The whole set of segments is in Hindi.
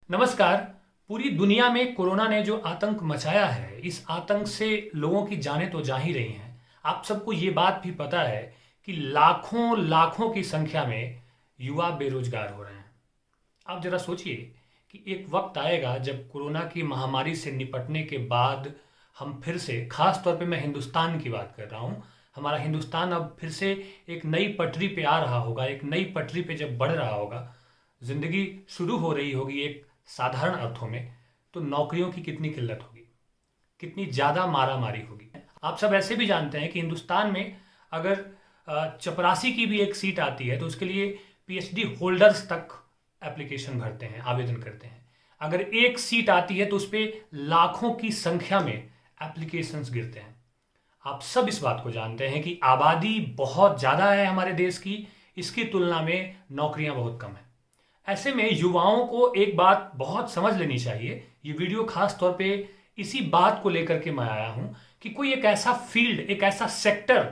नमस्कार। पूरी दुनिया में कोरोना ने जो आतंक मचाया है, इस आतंक से लोगों की जानें तो जा ही रही हैं। आप सबको ये बात भी पता है कि लाखों लाखों की संख्या में युवा बेरोजगार हो रहे हैं। आप जरा सोचिए कि एक वक्त आएगा जब कोरोना की महामारी से निपटने के बाद हम फिर से, खास तौर पे मैं हिंदुस्तान की बात कर रहा हूँ, हमारा हिंदुस्तान अब फिर से एक नई पटरी पे आ रहा होगा। एक नई पटरी पे जब बढ़ रहा होगा, जिंदगी शुरू हो रही होगी एक साधारण अर्थों में, तो नौकरियों की कितनी किल्लत होगी, कितनी ज़्यादा मारामारी होगी। आप सब ऐसे भी जानते हैं कि हिंदुस्तान में अगर चपरासी की भी एक सीट आती है तो उसके लिए पीएचडी होल्डर्स तक एप्लीकेशन भरते हैं, आवेदन करते हैं। अगर एक सीट आती है तो उस पर लाखों की संख्या में एप्लीकेशंस गिरते हैं। आप सब इस बात को जानते हैं कि आबादी बहुत ज़्यादा है हमारे देश की, इसकी तुलना में नौकरियां बहुत कम है। ऐसे में युवाओं को एक बात बहुत समझ लेनी चाहिए। ये वीडियो खास तौर पे इसी बात को लेकर के मैं आया हूं कि कोई एक ऐसा फील्ड, एक ऐसा सेक्टर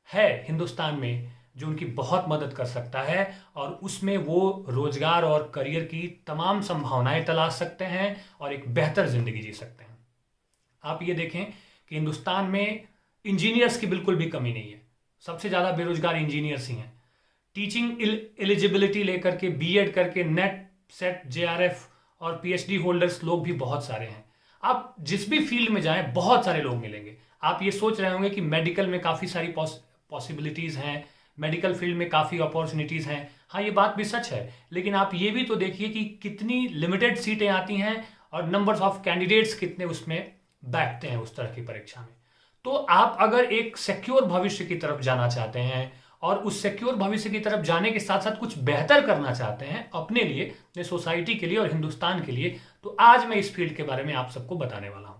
है हिंदुस्तान में जो उनकी बहुत मदद कर सकता है और उसमें वो रोजगार और करियर की तमाम संभावनाएं तलाश सकते हैं और एक बेहतर जिंदगी जी सकते हैं। आप ये देखें कि हिंदुस्तान में इंजीनियर्स की बिल्कुल भी कमी नहीं है। सबसे ज़्यादा बेरोजगार इंजीनियर्स ही हैं। टीचिंग एलिजिबिलिटी लेकर के बीएड करके नेट सेट जेआरएफ और पीएचडी होल्डर्स लोग भी बहुत सारे हैं। आप जिस भी फील्ड में जाएं बहुत सारे लोग मिलेंगे। आप ये सोच रहे होंगे कि मेडिकल में काफ़ी सारी पॉसिबिलिटीज़ हैं, मेडिकल फील्ड में काफ़ी अपॉर्चुनिटीज़ हैं। हाँ, ये बात भी सच है, लेकिन आप ये भी तो देखिए कि कितनी लिमिटेड सीटें आती हैं और नंबर्स ऑफ कैंडिडेट्स कितने उसमें बैठते हैं उस तरह की परीक्षा में। तो आप अगर एक सिक्योर भविष्य की तरफ जाना चाहते हैं और उस सिक्योर भविष्य की तरफ जाने के साथ साथ कुछ बेहतर करना चाहते हैं अपने लिए, अपने सोसाइटी के लिए और हिंदुस्तान के लिए, तो आज मैं इस फील्ड के बारे में आप सबको बताने वाला हूं।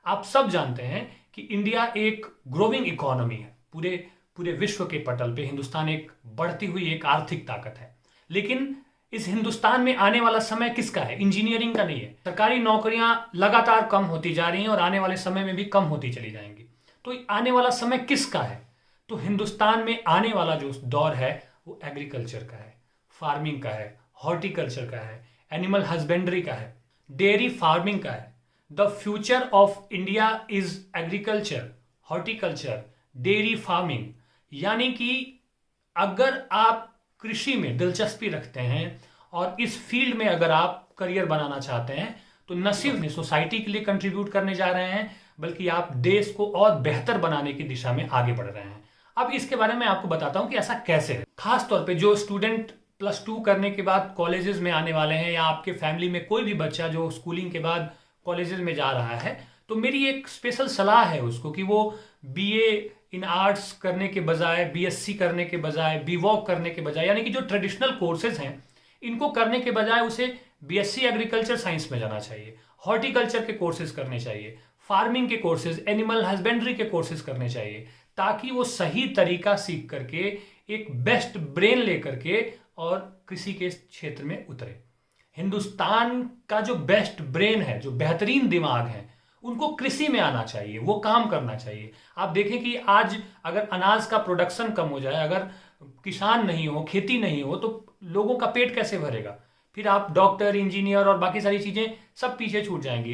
आप सब जानते हैं कि इंडिया एक ग्रोइंग इकोनॉमी है। पूरे पूरे विश्व के पटल पे हिंदुस्तान एक बढ़ती हुई एक आर्थिक ताकत है। लेकिन इस हिंदुस्तान में आने वाला समय किसका है? इंजीनियरिंग का नहीं है। सरकारी नौकरियां लगातार कम होती जा रही हैं और आने वाले समय में भी कम होती चली जाएंगी। तो आने वाला समय किसका है? तो हिंदुस्तान में आने वाला जो दौर है वो एग्रीकल्चर का है, फार्मिंग का है, हॉर्टिकल्चर का है, एनिमल हस्बेंड्री का है, डेयरी फार्मिंग का है। The future of India is agriculture, horticulture, dairy farming. यानी कि अगर आप कृषि में दिलचस्पी रखते हैं और इस फील्ड में अगर आप करियर बनाना चाहते हैं तो न सिर्फ सोसाइटी के लिए कंट्रीब्यूट करने जा रहे हैं, बल्कि आप देश को और बेहतर बनाने की दिशा में आगे बढ़ रहे हैं। अब इसके बारे में आपको बताता हूं कि ऐसा कैसे है। खास तौर पे जो स्टूडेंट +2 करने के बाद कॉलेजेस में आने वाले हैं, या आपके फैमिली में कोई भी बच्चा जो स्कूलिंग के बाद कॉलेजेस में जा रहा है, तो मेरी एक स्पेशल सलाह है उसको कि वो बीए इन आर्ट्स करने के बजाय, बीएससी करने के बजाय, बीवॉक करने के बजाय, यानी कि जो ट्रेडिशनल कोर्सेज हैं इनको करने के बजाय उसे बीएससी एग्रीकल्चर साइंस में जाना चाहिए, हॉर्टिकल्चर के कोर्सेज करने चाहिए, फार्मिंग के कोर्सेज, एनिमल हस्बेंड्री के कोर्सेज करने चाहिए, ताकि वो सही तरीका सीख करके एक बेस्ट ब्रेन लेकर के और कृषि के क्षेत्र में उतरे। हिंदुस्तान का जो बेस्ट ब्रेन है, जो बेहतरीन दिमाग है, उनको कृषि में आना चाहिए, वो काम करना चाहिए। आप देखें कि आज अगर अनाज का प्रोडक्शन कम हो जाए, अगर किसान नहीं हो, खेती नहीं हो, तो लोगों का पेट कैसे भरेगा? फिर आप डॉक्टर, इंजीनियर और बाकी सारी चीजें सब पीछे छूट जाएंगी।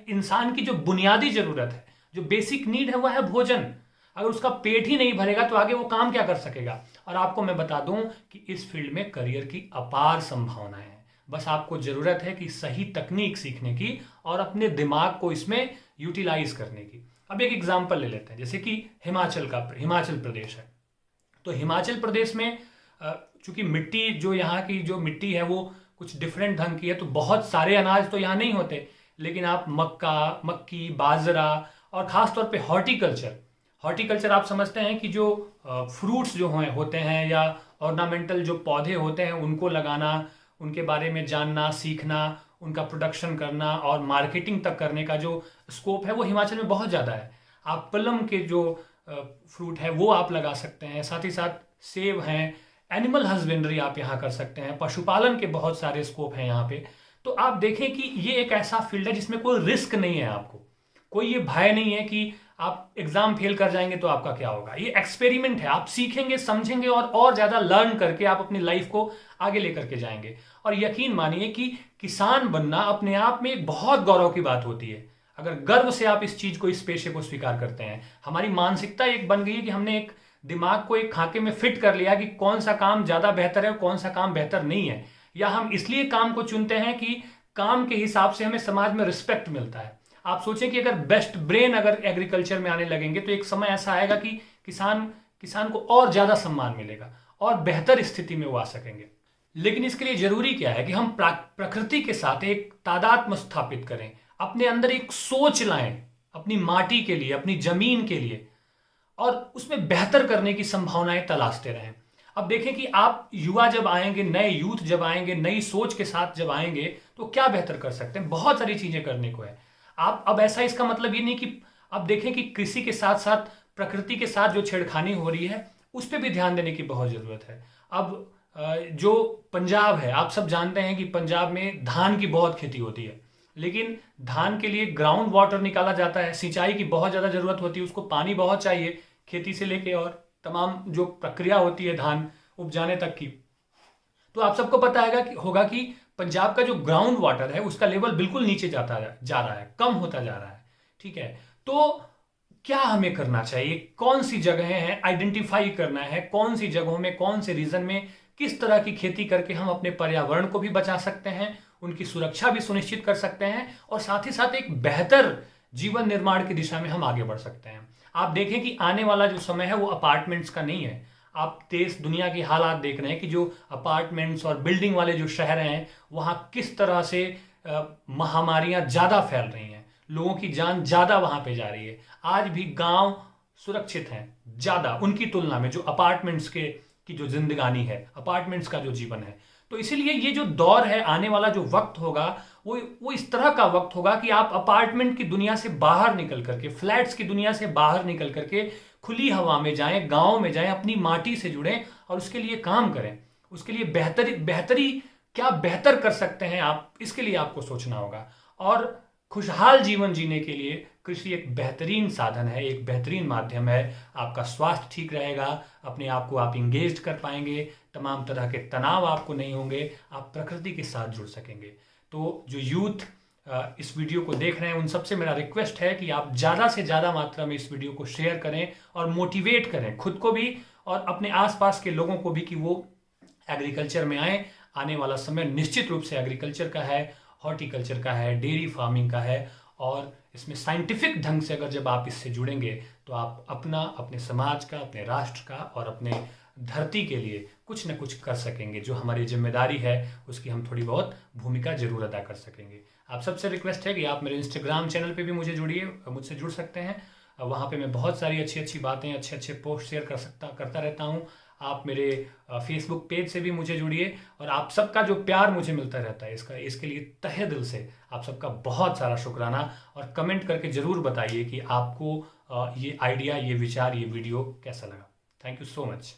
इंसान की जो बुनियादी जरूरत है, जो बेसिक नीड है, वह है भोजन। अगर उसका पेट ही नहीं भरेगा तो आगे वो काम क्या कर सकेगा? और आपको मैं बता दूं कि इस फील्ड में करियर की अपार संभावनाएं हैं। बस आपको जरूरत है कि सही तकनीक सीखने की और अपने दिमाग को इसमें यूटिलाइज करने की। अब एक एग्जांपल ले लेते हैं, जैसे कि हिमाचल प्रदेश है। तो हिमाचल प्रदेश में चूंकि मिट्टी, जो यहाँ की जो मिट्टी है वो कुछ डिफरेंट ढंग की है, तो बहुत सारे अनाज तो यहाँ नहीं होते। लेकिन आप मक्की, बाजरा और खासतौर पे हॉर्टिकल्चर आप समझते हैं कि जो फ्रूट्स जो होते हैं या ऑर्नामेंटल जो पौधे होते हैं उनको लगाना, उनके बारे में जानना, सीखना, उनका प्रोडक्शन करना और मार्केटिंग तक करने का जो स्कोप है वो हिमाचल में बहुत ज़्यादा है। आप प्लम के जो फ्रूट है वो आप लगा सकते हैं, साथ ही साथ सेब हैं, एनिमल हस्बेंड्री आप यहाँ कर सकते हैं, पशुपालन के बहुत सारे स्कोप हैं यहाँ पे। तो आप देखें कि ये एक ऐसा फील्ड है जिसमें कोई रिस्क नहीं है, आपको कोई ये भय नहीं है कि आप एग्जाम फेल कर जाएंगे तो आपका क्या होगा। ये एक्सपेरिमेंट है, आप सीखेंगे, समझेंगे और ज्यादा लर्न करके आप अपनी लाइफ को आगे लेकर के जाएंगे। और यकीन मानिए कि किसान बनना अपने आप में एक बहुत गौरव की बात होती है, अगर गर्व से आप इस चीज को, इस पेशे को स्वीकार करते हैं। हमारी मानसिकता एक बन गई है कि हमने एक दिमाग को एक खाके में फिट कर लिया कि कौन सा काम ज्यादा बेहतर है और कौन सा काम बेहतर नहीं है, या हम इसलिए काम को चुनते हैं कि काम के हिसाब से हमें समाज में रिस्पेक्ट मिलता है। आप सोचें कि अगर बेस्ट ब्रेन अगर एग्रीकल्चर में आने लगेंगे तो एक समय ऐसा आएगा कि किसान किसान को और ज्यादा सम्मान मिलेगा और बेहतर स्थिति में वो आ सकेंगे। लेकिन इसके लिए जरूरी क्या है कि हम प्रकृति के साथ एक तादात्म्य स्थापित करें, अपने अंदर एक सोच लाएं अपनी माटी के लिए, अपनी जमीन के लिए, और उसमें बेहतर करने की संभावनाएं तलाशते रहें। अब देखें कि आप युवा जब आएंगे, नए यूथ जब आएंगे, नई सोच के साथ जब आएंगे तो क्या बेहतर कर सकते हैं। बहुत सारी चीजें करने को है। आप अब ऐसा, इसका मतलब ये नहीं कि अब देखें कि कृषि के साथ साथ प्रकृति के साथ जो छेड़खानी हो रही है उस पर भी ध्यान देने की बहुत जरूरत है। अब जो पंजाब है, आप सब जानते हैं कि पंजाब में धान की बहुत खेती होती है, लेकिन धान के लिए ग्राउंड वाटर निकाला जाता है, सिंचाई की बहुत ज्यादा जरूरत होती है, उसको पानी बहुत चाहिए खेती से लेके और तमाम जो प्रक्रिया होती है धान उपजाने तक की। तो आप सबको पता होगा कि पंजाब का जो ग्राउंड वाटर है उसका लेवल बिल्कुल नीचे जा रहा है, कम होता जा रहा है। ठीक है, तो क्या हमें करना चाहिए, कौन सी जगहें हैं आइडेंटिफाई करना है, कौन सी जगहों में, कौन से रीजन में किस तरह की खेती करके हम अपने पर्यावरण को भी बचा सकते हैं, उनकी सुरक्षा भी सुनिश्चित कर सकते हैं और साथ ही साथ एक बेहतर जीवन निर्माण की दिशा में हम आगे बढ़ सकते हैं। आप देखें कि आने वाला जो समय है वो अपार्टमेंट्स का नहीं है। आप देश दुनिया की हालात देख रहे हैं कि जो अपार्टमेंट्स और बिल्डिंग वाले जो शहर हैं वहां किस तरह से महामारियां ज्यादा फैल रही हैं, लोगों की जान ज्यादा वहां पे जा रही है। आज भी गांव सुरक्षित हैं ज्यादा उनकी तुलना में जो अपार्टमेंट्स की जो जिंदगानी है, अपार्टमेंट्स का जो जीवन है। तो इसीलिए ये जो दौर है, आने वाला जो वक्त होगा वो इस तरह का वक्त होगा कि आप अपार्टमेंट की दुनिया से बाहर निकल करके, फ्लैट्स की दुनिया से बाहर निकल करके खुली हवा में जाएं, गांव में जाएं, अपनी माटी से जुड़ें और उसके लिए काम करें। उसके लिए बेहतरी क्या बेहतर कर सकते हैं आप, इसके लिए आपको सोचना होगा। और खुशहाल जीवन जीने के लिए कृषि एक बेहतरीन साधन है, एक बेहतरीन माध्यम है। आपका स्वास्थ्य ठीक रहेगा, अपने आप को आप इंगेज कर पाएंगे, तमाम तरह के तनाव आपको नहीं होंगे, आप प्रकृति के साथ जुड़ सकेंगे। तो जो यूथ इस वीडियो को देख रहे हैं उन सबसे मेरा रिक्वेस्ट है कि आप ज़्यादा से ज़्यादा मात्रा में इस वीडियो को शेयर करें और मोटिवेट करें खुद को भी और अपने आसपास के लोगों को भी कि वो एग्रीकल्चर में आए। आने वाला समय निश्चित रूप से एग्रीकल्चर का है, हॉर्टिकल्चर का है, डेयरी फार्मिंग का है, और इसमें साइंटिफिक ढंग से अगर जब आप इससे जुड़ेंगे तो आप अपने समाज का, अपने राष्ट्र का और अपने धरती के लिए कुछ न कुछ कर सकेंगे। जो हमारी जिम्मेदारी है उसकी हम थोड़ी बहुत भूमिका जरूर अदा कर सकेंगे। आप सबसे रिक्वेस्ट है कि आप मेरे इंस्टाग्राम चैनल पे भी मुझे जुड़िए, मुझसे जुड़ सकते हैं। वहाँ पे मैं बहुत सारी अच्छी अच्छी बातें, अच्छे अच्छे पोस्ट शेयर करता रहता हूँ। आप मेरे फेसबुक पेज से भी मुझे जुड़िए और आप सबका जो प्यार मुझे मिलता रहता है इसके लिए तहे दिल से आप सबका बहुत सारा शुक्राना। और कमेंट करके ज़रूर बताइए कि आपको ये आइडिया, ये विचार, ये वीडियो कैसा लगा। Thank you so much.